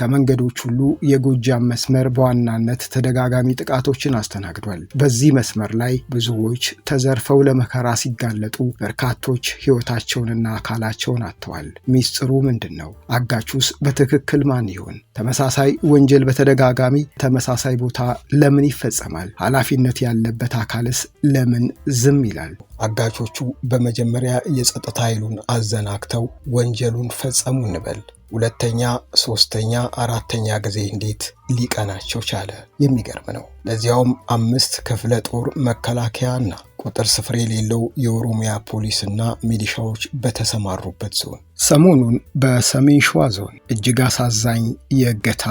ከመንገዶች ሁሉ የጎጃም መስመር በዋናነት ተደጋጋሚ ጥቃቶችን አስተናግዷል። በዚህ መስመር ላይ ብዙዎች ተዘርፈው ለመከራ ሲጋለጡ፣ በርካቶች ሕይወታቸውንና አካላቸውን አጥተዋል። ሚስጥሩ ምንድን ነው? አጋቹስ በትክክል ማን ይሆን? ተመሳሳይ ወንጀል በተደጋጋሚ ተመሳሳይ ቦታ ለምን ይፈጸማል? ኃላፊነት ያለበት አካልስ ለምን ዝም ይላል? አጋቾቹ በመጀመሪያ የጸጥታ ኃይሉን አዘናግተው ወንጀሉን ፈጸሙ እንበል። ሁለተኛ፣ ሶስተኛ፣ አራተኛ ጊዜ እንዴት ሊቀናቸው ቻለ? የሚገርም ነው። ለዚያውም 5 ክፍለ ጦር መከላከያና ቁጥር ስፍር የሌለው የኦሮሚያ ፖሊስና ሚሊሻዎች በተሰማሩበት ዞን። ሰሞኑን በሰሜን ሸዋ ዞን እጅግ አሳዛኝ የእገታ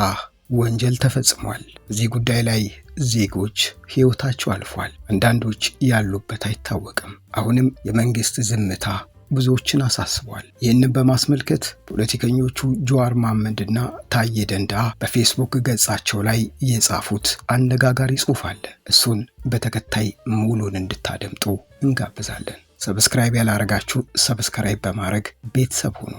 ወንጀል ተፈጽሟል። እዚህ ጉዳይ ላይ ዜጎች ሕይወታቸው አልፏል። አንዳንዶች ያሉበት አይታወቅም። አሁንም የመንግስት ዝምታ ብዙዎችን አሳስቧል። ይህንን በማስመልከት ፖለቲከኞቹ ጀዋር መሐመድና ታዬ ደንደአ በፌስቡክ ገጻቸው ላይ የጻፉት አነጋጋሪ ጽሑፍ አለ። እሱን በተከታይ ሙሉን እንድታደምጡ እንጋብዛለን። ሰብስክራይብ ያላረጋችሁ ሰብስክራይብ በማድረግ ቤተሰብ ሁኑ።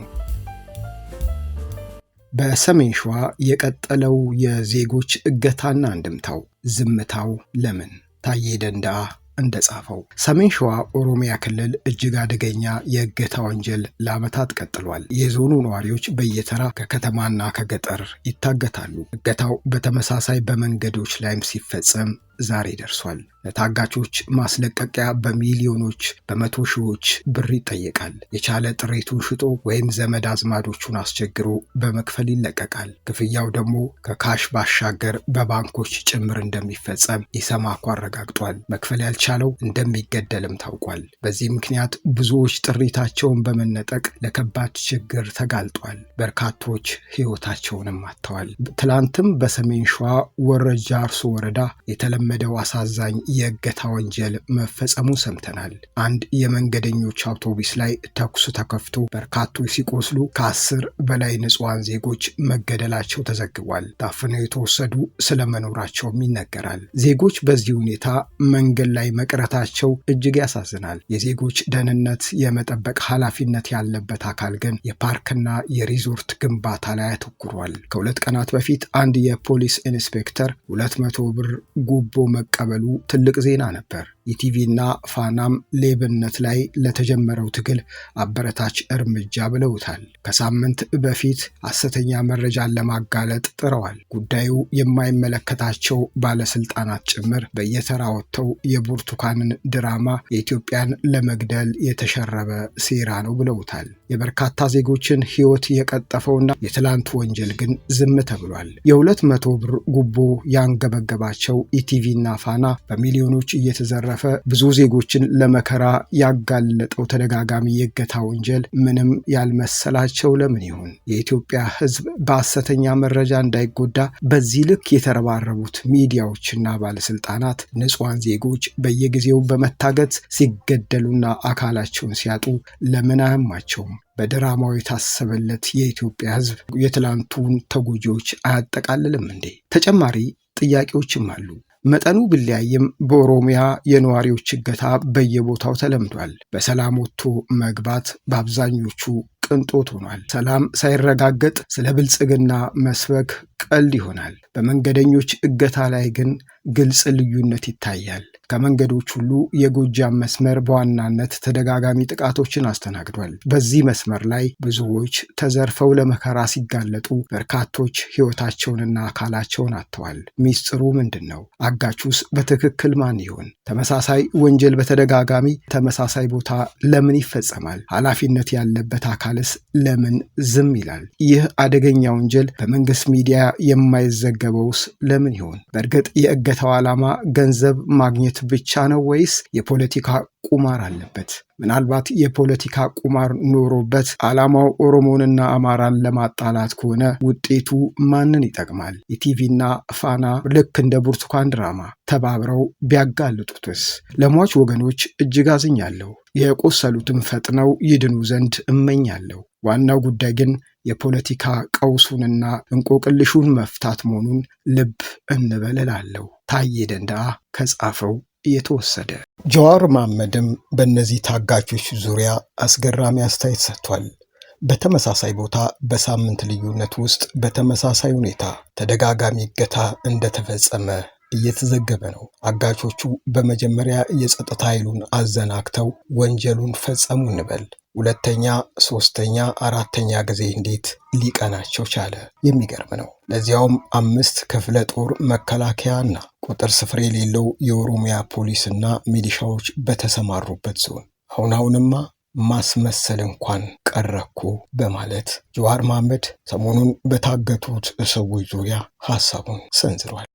በሰሜን ሸዋ የቀጠለው የዜጎች እገታና አንድምታው፣ ዝምታው ለምን? ታዬ ደንደአ እንደጻፈው ሰሜን ሸዋ ኦሮሚያ ክልል እጅግ አደገኛ የእገታ ወንጀል ለዓመታት ቀጥሏል። የዞኑ ነዋሪዎች በየተራ ከከተማና ከገጠር ይታገታሉ። እገታው በተመሳሳይ በመንገዶች ላይም ሲፈጸም ዛሬ ደርሷል። ለታጋቾች ማስለቀቂያ በሚሊዮኖች በመቶ ሺዎች ብር ይጠየቃል። የቻለ ጥሪቱን ሽጦ ወይም ዘመድ አዝማዶቹን አስቸግሮ በመክፈል ይለቀቃል። ክፍያው ደግሞ ከካሽ ባሻገር በባንኮች ጭምር እንደሚፈጸም ኢሰማኮ አረጋግጧል። መክፈል ያልቻለው እንደሚገደልም ታውቋል። በዚህ ምክንያት ብዙዎች ጥሪታቸውን በመነጠቅ ለከባድ ችግር ተጋልጧል። በርካቶች ሕይወታቸውንም አጥተዋል። ትላንትም በሰሜን ሸዋ ወረጃ አርሶ ወረዳ የተለመደው አሳዛኝ የእገታ ወንጀል መፈጸሙ ሰምተናል። አንድ የመንገደኞች አውቶቡስ ላይ ተኩስ ተከፍቶ በርካቶች ሲቆስሉ ከ10 በላይ ንጹሃን ዜጎች መገደላቸው ተዘግቧል። ታፍነው የተወሰዱ ስለመኖራቸውም ይነገራል። ዜጎች በዚህ ሁኔታ መንገድ ላይ መቅረታቸው እጅግ ያሳዝናል። የዜጎች ደህንነት የመጠበቅ ኃላፊነት ያለበት አካል ግን የፓርክና የሪዞርት ግንባታ ላይ አተኩሯል። ከ2 ቀናት በፊት አንድ የፖሊስ ኢንስፔክተር 200 ብር ጉቦ መቀበሉ ትልቅ ዜና ነበር። ኢቲቪና ፋናም ሌብነት ላይ ለተጀመረው ትግል አበረታች እርምጃ ብለውታል። ከሳምንት በፊት ሐሰተኛ መረጃን ለማጋለጥ ጥረዋል። ጉዳዩ የማይመለከታቸው ባለስልጣናት ጭምር በየተራ ወጥተው የብርቱካንን ድራማ የኢትዮጵያን ለመግደል የተሸረበ ሴራ ነው ብለውታል። የበርካታ ዜጎችን ሕይወት የቀጠፈውና የትላንቱ ወንጀል ግን ዝም ተብሏል። የ200 ብር ጉቦ ያንገበገባቸው ኢቲቪና ፋና በሚሊዮኖች እየተዘረፈ ብዙ ዜጎችን ለመከራ ያጋለጠው ተደጋጋሚ የእገታ ወንጀል ምንም ያልመሰላቸው ለምን ይሆን? የኢትዮጵያ ሕዝብ በሐሰተኛ መረጃ እንዳይጎዳ በዚህ ልክ የተረባረቡት ሚዲያዎችና ባለስልጣናት ንጹሃን ዜጎች በየጊዜው በመታገት ሲገደሉና አካላቸውን ሲያጡ ለምን አያማቸውም? በድራማው የታሰበለት የኢትዮጵያ ሕዝብ የትላንቱን ተጎጂዎች አያጠቃልልም እንዴ? ተጨማሪ ጥያቄዎችም አሉ። መጠኑ ቢለያይም በኦሮሚያ የነዋሪዎች እገታ በየቦታው ተለምዷል። በሰላም ወጥቶ መግባት በአብዛኞቹ ቅንጦት ሆኗል። ሰላም ሳይረጋገጥ ስለ ብልጽግና መስበክ ቀልድ ይሆናል። በመንገደኞች እገታ ላይ ግን ግልጽ ልዩነት ይታያል። ከመንገዶች ሁሉ የጎጃም መስመር በዋናነት ተደጋጋሚ ጥቃቶችን አስተናግዷል። በዚህ መስመር ላይ ብዙዎች ተዘርፈው ለመከራ ሲጋለጡ፣ በርካቶች ሕይወታቸውንና አካላቸውን አጥተዋል። ሚስጥሩ ምንድን ነው? አጋቹስ በትክክል ማን ይሆን? ተመሳሳይ ወንጀል በተደጋጋሚ ተመሳሳይ ቦታ ለምን ይፈጸማል? ኃላፊነት ያለበት አካልስ ለምን ዝም ይላል? ይህ አደገኛ ወንጀል በመንግስት ሚዲያ የማይዘገበውስ ለምን ይሆን? በእርግጥ የእገታው ዓላማ ገንዘብ ማግኘት ብቻ ነው ወይስ የፖለቲካ ቁማር አለበት? ምናልባት የፖለቲካ ቁማር ኖሮበት ዓላማው ኦሮሞንና አማራን ለማጣላት ከሆነ ውጤቱ ማንን ይጠቅማል? ኢቲቪና ፋና ልክ እንደ ብርቱካን ድራማ ተባብረው ቢያጋልጡትስ? ለሟች ወገኖች እጅግ አዝኛለሁ። የቆሰሉትም ፈጥነው ይድኑ ዘንድ እመኛለሁ። ዋናው ጉዳይ ግን የፖለቲካ ቀውሱንና እንቆቅልሹን መፍታት መሆኑን ልብ እንበል እላለሁ። ታዬ ደንደአ ከጻፈው የተወሰደ። ጀዋር መሐመድም በእነዚህ ታጋቾች ዙሪያ አስገራሚ አስተያየት ሰጥቷል። በተመሳሳይ ቦታ በሳምንት ልዩነት ውስጥ በተመሳሳይ ሁኔታ ተደጋጋሚ እገታ እንደተፈጸመ እየተዘገበ ነው። አጋቾቹ በመጀመሪያ የጸጥታ ኃይሉን አዘናግተው ወንጀሉን ፈጸሙ እንበል። ሁለተኛ፣ ሶስተኛ፣ አራተኛ ጊዜ እንዴት ሊቀናቸው ቻለ? የሚገርም ነው። ለዚያውም 5 ክፍለ ጦር መከላከያና ቁጥር ስፍር የሌለው የኦሮሚያ ፖሊስና ሚሊሻዎች በተሰማሩበት ዞን። አሁንማ ማስመሰል እንኳን ቀረኩ በማለት ጀዋር መሐመድ ሰሞኑን በታገቱት ሰዎች ዙሪያ ሐሳቡን ሰንዝሯል።